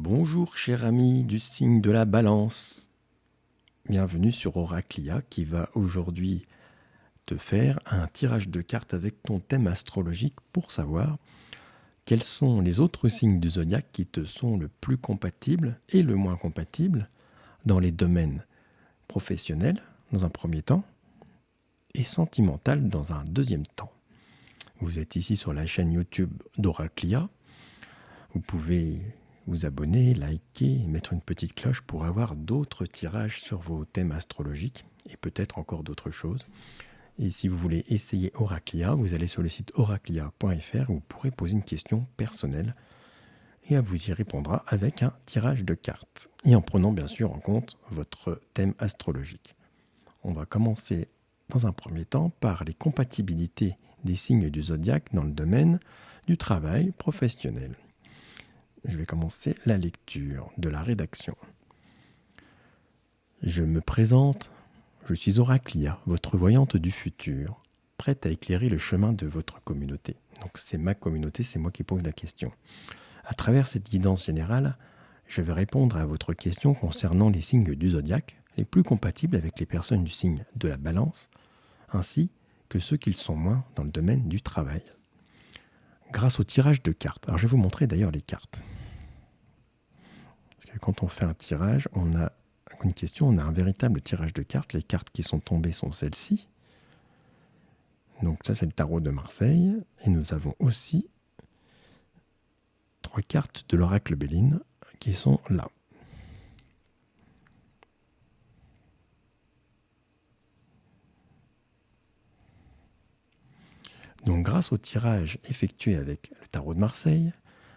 Bonjour cher ami du signe de la balance. Bienvenue sur Oraclia qui va aujourd'hui te faire un tirage de cartes avec ton thème astrologique pour savoir quels sont les autres signes du zodiaque qui te sont le plus compatibles et le moins compatibles dans les domaines professionnels dans un premier temps et sentimental dans un deuxième temps. Vous êtes ici sur la chaîne YouTube d'Oraclia. Vous pouvez vous abonner, liker et mettre une petite cloche pour avoir d'autres tirages sur vos thèmes astrologiques et peut-être encore d'autres choses. Et si vous voulez essayer Oraclia, vous allez sur le site oraclia.fr où vous pourrez poser une question personnelle et elle vous y répondra avec un tirage de cartes et en prenant bien sûr en compte votre thème astrologique. On va commencer dans un premier temps par les compatibilités des signes du zodiaque dans le domaine du travail professionnel. Je vais commencer la lecture de la rédaction. Je me présente, je suis Oraclia, votre voyante du futur, prête à éclairer le chemin de votre communauté. Donc c'est ma communauté, c'est moi qui pose la question. À travers cette guidance générale, je vais répondre à votre question concernant les signes du zodiaque, les plus compatibles avec les personnes du signe de la balance, ainsi que ceux qui le sont moins dans le domaine du travail. Grâce au tirage de cartes. Alors je vais vous montrer d'ailleurs les cartes. Parce que quand on fait un tirage, on a une question, on a un véritable tirage de cartes. Les cartes qui sont tombées sont celles-ci. Donc ça c'est le tarot de Marseille. Et nous avons aussi 3 cartes de l'oracle Béline qui sont là. Donc grâce au tirage effectué avec le tarot de Marseille,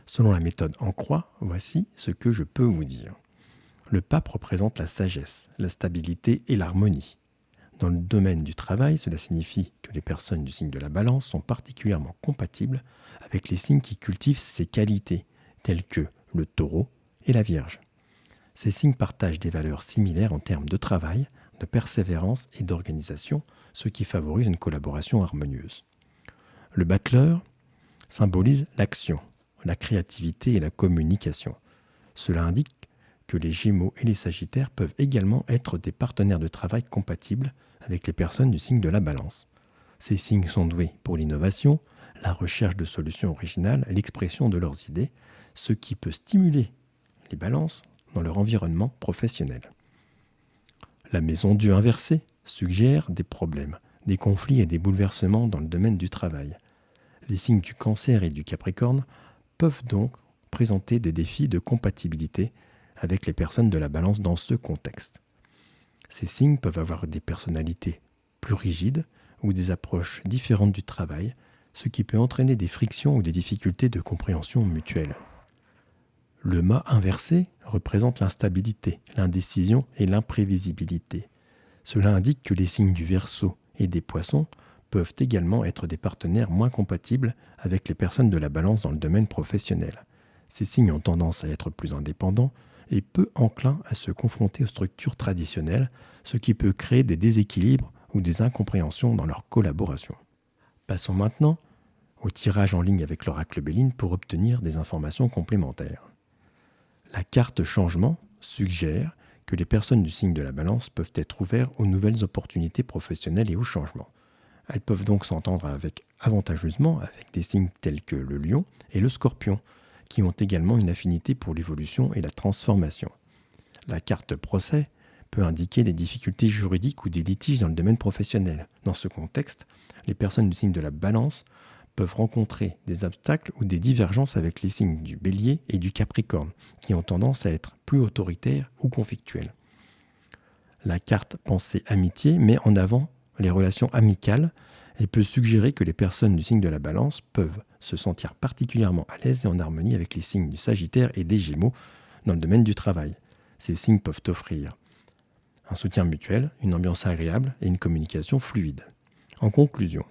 selon la méthode en croix, voici ce que je peux vous dire. Le pape représente la sagesse, la stabilité et l'harmonie. Dans le domaine du travail, cela signifie que les personnes du signe de la balance sont particulièrement compatibles avec les signes qui cultivent ces qualités, telles que le taureau et la vierge. Ces signes partagent des valeurs similaires en termes de travail, de persévérance et d'organisation, ce qui favorise une collaboration harmonieuse. Le battleur symbolise l'action, la créativité et la communication. Cela indique que les Gémeaux et les Sagittaires peuvent également être des partenaires de travail compatibles avec les personnes du signe de la Balance. Ces signes sont doués pour l'innovation, la recherche de solutions originales, l'expression de leurs idées, ce qui peut stimuler les Balances dans leur environnement professionnel. La maison Dieu inversée suggère des problèmes, des conflits et des bouleversements dans le domaine du travail. Les signes du Cancer et du Capricorne peuvent donc présenter des défis de compatibilité avec les personnes de la Balance dans ce contexte. Ces signes peuvent avoir des personnalités plus rigides ou des approches différentes du travail, ce qui peut entraîner des frictions ou des difficultés de compréhension mutuelle. Le mât inversé représente l'instabilité, l'indécision et l'imprévisibilité. Cela indique que les signes du Verseau et des Poissons peuvent également être des partenaires moins compatibles avec les personnes de la Balance dans le domaine professionnel. Ces signes ont tendance à être plus indépendants et peu enclins à se confronter aux structures traditionnelles, ce qui peut créer des déséquilibres ou des incompréhensions dans leur collaboration. Passons maintenant au tirage en ligne avec l'oracle Béline pour obtenir des informations complémentaires. La carte changement suggère que les personnes du signe de la Balance peuvent être ouvertes aux nouvelles opportunités professionnelles et au changement. Elles peuvent donc s'entendre avantageusement avec des signes tels que le Lion et le Scorpion, qui ont également une affinité pour l'évolution et la transformation. La carte procès peut indiquer des difficultés juridiques ou des litiges dans le domaine professionnel. Dans ce contexte, les personnes du signe de la Balance peuvent rencontrer des obstacles ou des divergences avec les signes du Bélier et du Capricorne, qui ont tendance à être plus autoritaires ou conflictuels. La carte pensée amitié met en avant les relations amicales et peut suggérer que les personnes du signe de la Balance peuvent se sentir particulièrement à l'aise et en harmonie avec les signes du Sagittaire et des Gémeaux dans le domaine du travail. Ces signes peuvent offrir un soutien mutuel, une ambiance agréable et une communication fluide. En conclusion,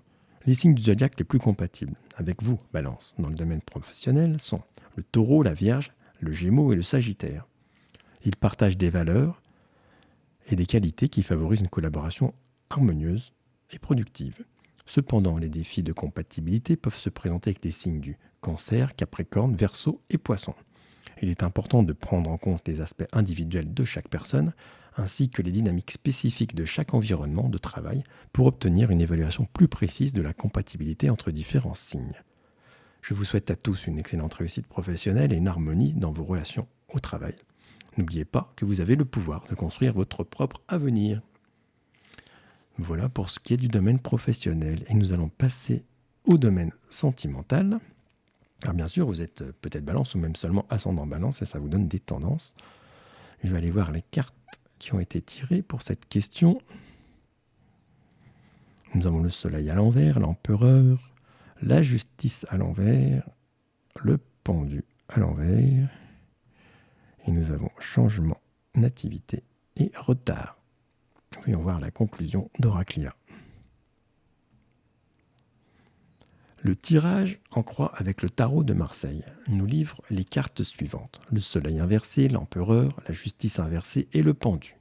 les signes du zodiaque les plus compatibles avec vous, Balance, dans le domaine professionnel sont le Taureau, la Vierge, le Gémeaux et le Sagittaire. Ils partagent des valeurs et des qualités qui favorisent une collaboration harmonieuse et productive. Cependant, les défis de compatibilité peuvent se présenter avec les signes du Cancer, Capricorne, Verseau et Poisson. Il est important de prendre en compte les aspects individuels de chaque personne, ainsi que les dynamiques spécifiques de chaque environnement de travail pour obtenir une évaluation plus précise de la compatibilité entre différents signes. Je vous souhaite à tous une excellente réussite professionnelle et une harmonie dans vos relations au travail. N'oubliez pas que vous avez le pouvoir de construire votre propre avenir. Voilà pour ce qui est du domaine professionnel. Et nous allons passer au domaine sentimental. Alors bien sûr, vous êtes peut-être balance ou même seulement ascendant balance et ça vous donne des tendances. Je vais aller voir les cartes qui ont été tirées pour cette question. Nous avons le soleil à l'envers, l'empereur, la justice à l'envers, le pendu à l'envers. Et nous avons changement, nativité et retard. Voyons voir la conclusion d'Oraclia. Le tirage en croix avec le tarot de Marseille nous livre les cartes suivantes. Le soleil inversé, l'empereur, la justice inversée et le pendu.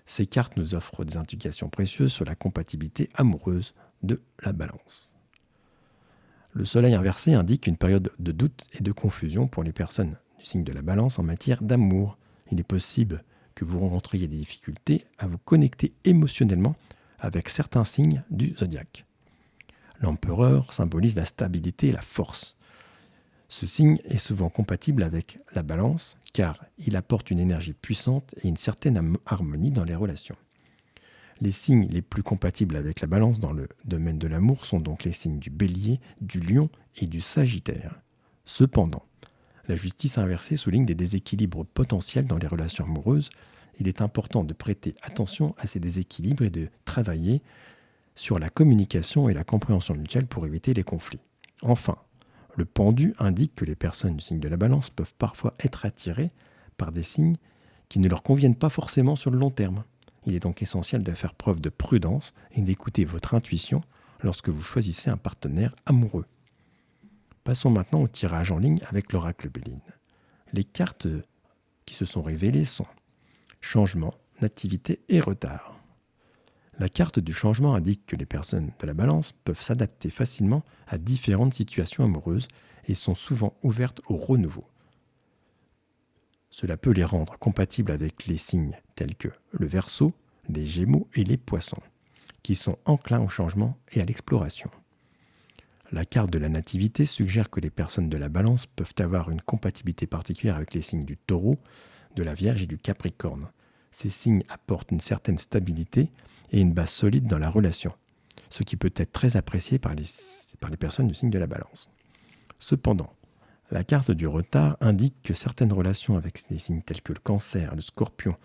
Ces cartes nous offrent des indications précieuses sur la compatibilité amoureuse de la balance. Le soleil inversé indique une période de doute et de confusion pour les personnes du signe de la balance en matière d'amour. Il est possible que vous rencontriez des difficultés à vous connecter émotionnellement avec certains signes du zodiaque. L'empereur symbolise la stabilité et la force. Ce signe est souvent compatible avec la balance car il apporte une énergie puissante et une certaine harmonie dans les relations. Les signes les plus compatibles avec la balance dans le domaine de l'amour sont donc les signes du bélier, du lion et du sagittaire. Cependant, la justice inversée souligne des déséquilibres potentiels dans les relations amoureuses. Il est important de prêter attention à ces déséquilibres et de travailler sur la communication et la compréhension mutuelle pour éviter les conflits. Enfin, le pendu indique que les personnes du signe de la balance peuvent parfois être attirées par des signes qui ne leur conviennent pas forcément sur le long terme. Il est donc essentiel de faire preuve de prudence et d'écouter votre intuition lorsque vous choisissez un partenaire amoureux. Passons maintenant au tirage en ligne avec l'oracle Béline. Les cartes qui se sont révélées sont changement, nativité et retard. La carte du changement indique que les personnes de la balance peuvent s'adapter facilement à différentes situations amoureuses et sont souvent ouvertes au renouveau. Cela peut les rendre compatibles avec les signes tels que le Verseau, les Gémeaux et les Poissons, qui sont enclins au changement et à l'exploration. La carte de la nativité suggère que les personnes de la balance peuvent avoir une compatibilité particulière avec les signes du Taureau, de la Vierge et du Capricorne. Ces signes apportent une certaine stabilité et une base solide dans la relation, ce qui peut être très apprécié par les personnes du signe de la balance. Cependant, la carte du retard indique que certaines relations avec des signes tels que le Cancer, le Scorpion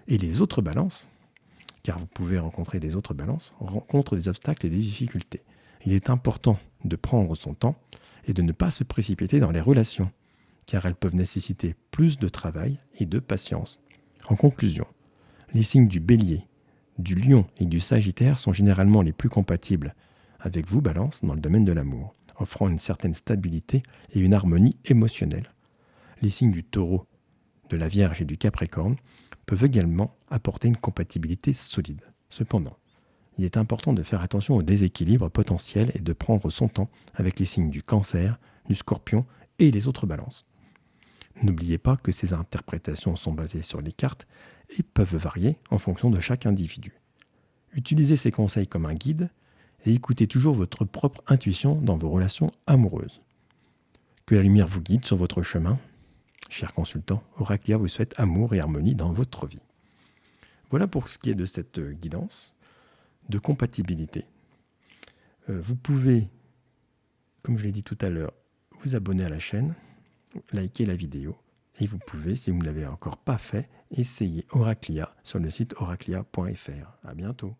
et les autres balances, car vous pouvez rencontrer des autres balances, rencontrent des obstacles et des difficultés. Il est important de prendre son temps et de ne pas se précipiter dans les relations, car elles peuvent nécessiter plus de travail et de patience. En conclusion, les signes du Bélier, du Lion et du Sagittaire sont généralement les plus compatibles avec vous, Balance, dans le domaine de l'amour, offrant une certaine stabilité et une harmonie émotionnelle. Les signes du Taureau, de la Vierge et du Capricorne peuvent également apporter une compatibilité solide. Cependant, il est important de faire attention aux déséquilibres potentiels et de prendre son temps avec les signes du Cancer, du Scorpion et les autres balances. N'oubliez pas que ces interprétations sont basées sur les cartes et peuvent varier en fonction de chaque individu. Utilisez ces conseils comme un guide et écoutez toujours votre propre intuition dans vos relations amoureuses. Que la lumière vous guide sur votre chemin. Cher consultant, Oraclia vous souhaite amour et harmonie dans votre vie. Voilà pour ce qui est de cette guidance de compatibilité. Vous pouvez, comme je l'ai dit tout à l'heure, vous abonner à la chaîne, liker la vidéo et vous pouvez, si vous ne l'avez encore pas fait, essayer Oraclia sur le site oraclia.fr. À bientôt.